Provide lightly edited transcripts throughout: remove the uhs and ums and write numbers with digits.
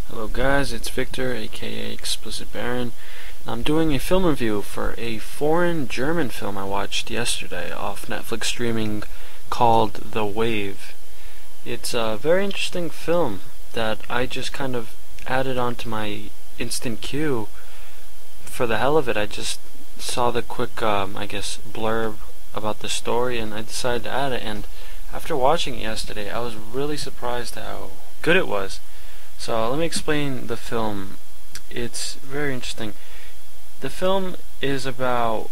Hello guys, it's Victor, aka Explicit Baron. I'm doing a film review for a foreign German film I watched yesterday off Netflix streaming called The Wave. It's a very interesting film that I just kind of added onto my instant queue for the hell of it. I just saw the quick, blurb about the story and I decided to add it, and after watching it yesterday I was really surprised how good it was. So let me explain the film. It's very interesting. The film is about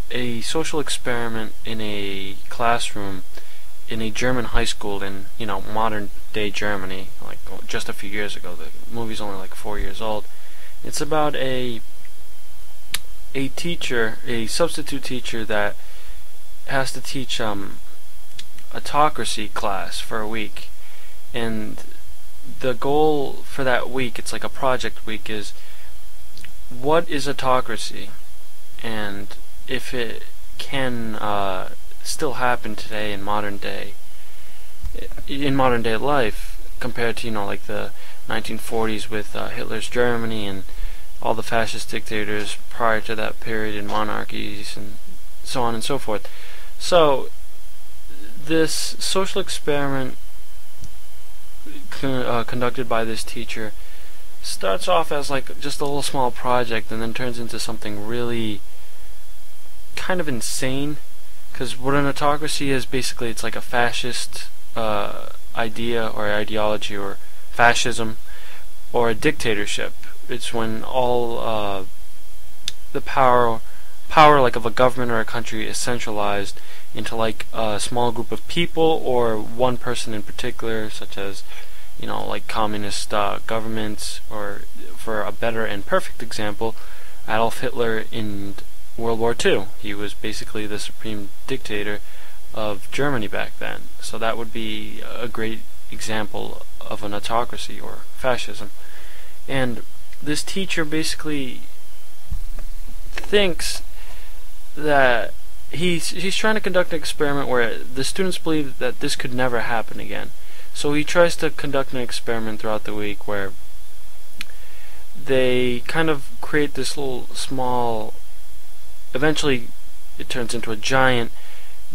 a social experiment in a classroom in a German high school in, modern day Germany, like just a few years ago. The movie's only like 4 years old. It's about a teacher, a substitute teacher that has to teach autocracy class for a week, and the goal for that week, it's like a project week, is what is autocracy, and if it can still happen today in modern day life compared to like the 1940s with Hitler's Germany and all the fascist dictators prior to that period in monarchies and so on and so forth. So this social experiment conducted by this teacher starts off as like just a little small project and then turns into something really kind of insane, because what an autocracy is, basically it's like a fascist idea or ideology, or fascism, or a dictatorship. It's when all the power like of a government or a country is centralized into like a small group of people or one person in particular, such as like communist governments, or for a better and perfect example, Adolf Hitler in World War II. He was basically the supreme dictator of Germany back then. So that would be a great example of an autocracy or fascism. And this teacher basically thinks that he's trying to conduct an experiment where the students believe that this could never happen again. So he tries to conduct an experiment throughout the week where they kind of create this little small, eventually it turns into a giant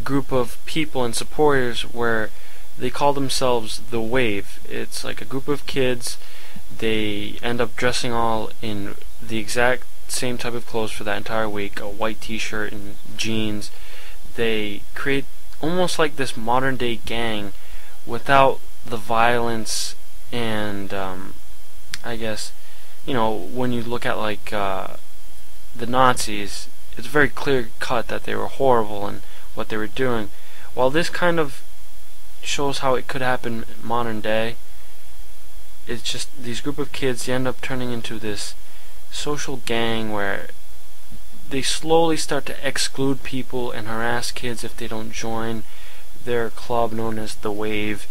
group of people and supporters where they call themselves The Wave. It's like a group of kids. They end up dressing all in the exact same type of clothes for that entire week, a white t-shirt and jeans. They create almost like this modern day gang without the violence and when you look at like the Nazis, it's very clear cut that they were horrible in what they were doing. While this kind of shows how it could happen in modern day, it's just these group of kids, they end up turning into this social gang where they slowly start to exclude people and harass kids if they don't join their club known as The Wave,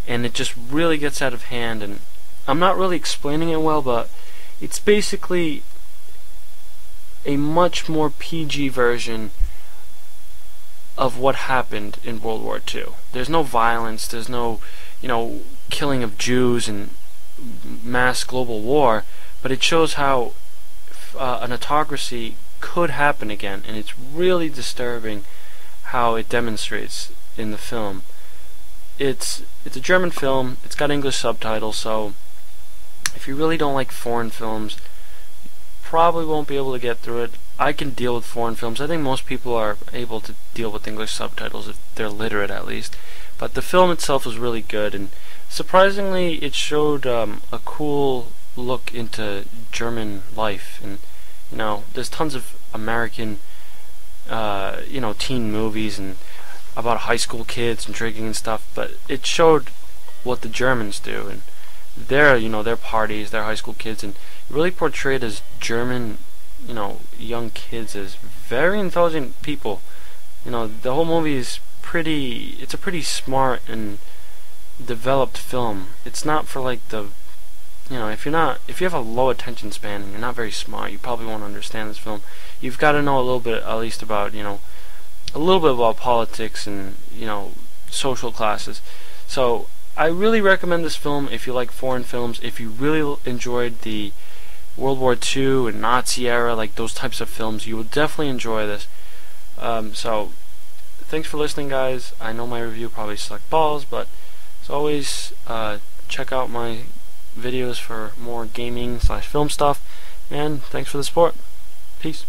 and it just really gets out of hand. And I'm not really explaining it well, but it's basically a much more PG version of what happened in World War II. There's no violence, there's no killing of Jews and mass global war, but it shows how an autocracy could happen again, and it's really disturbing how it demonstrates in the film. It's a German film, it's got English subtitles, so if you really don't like foreign films, you probably won't be able to get through it. I can deal with foreign films. I think most people are able to deal with English subtitles if they're literate at least, but the film itself was really good, and surprisingly it showed a cool look into German life. And there's tons of American teen movies and about high school kids and drinking and stuff, but it showed what the Germans do and their parties, their high school kids, and it really portrayed as German young kids as very intelligent people. The whole movie is it's a pretty smart and developed film. It's not for like the if you have a low attention span and you're not very smart, you probably won't understand this film. You've got to know a little bit at least about a little bit about politics and social classes. So I really recommend this film if you like foreign films. If you really enjoyed the World War II and Nazi era, like those types of films, you will definitely enjoy this. So, thanks for listening, guys. I know my review probably sucked balls, but as always, check out my videos for more gaming/film stuff, and thanks for the support. Peace.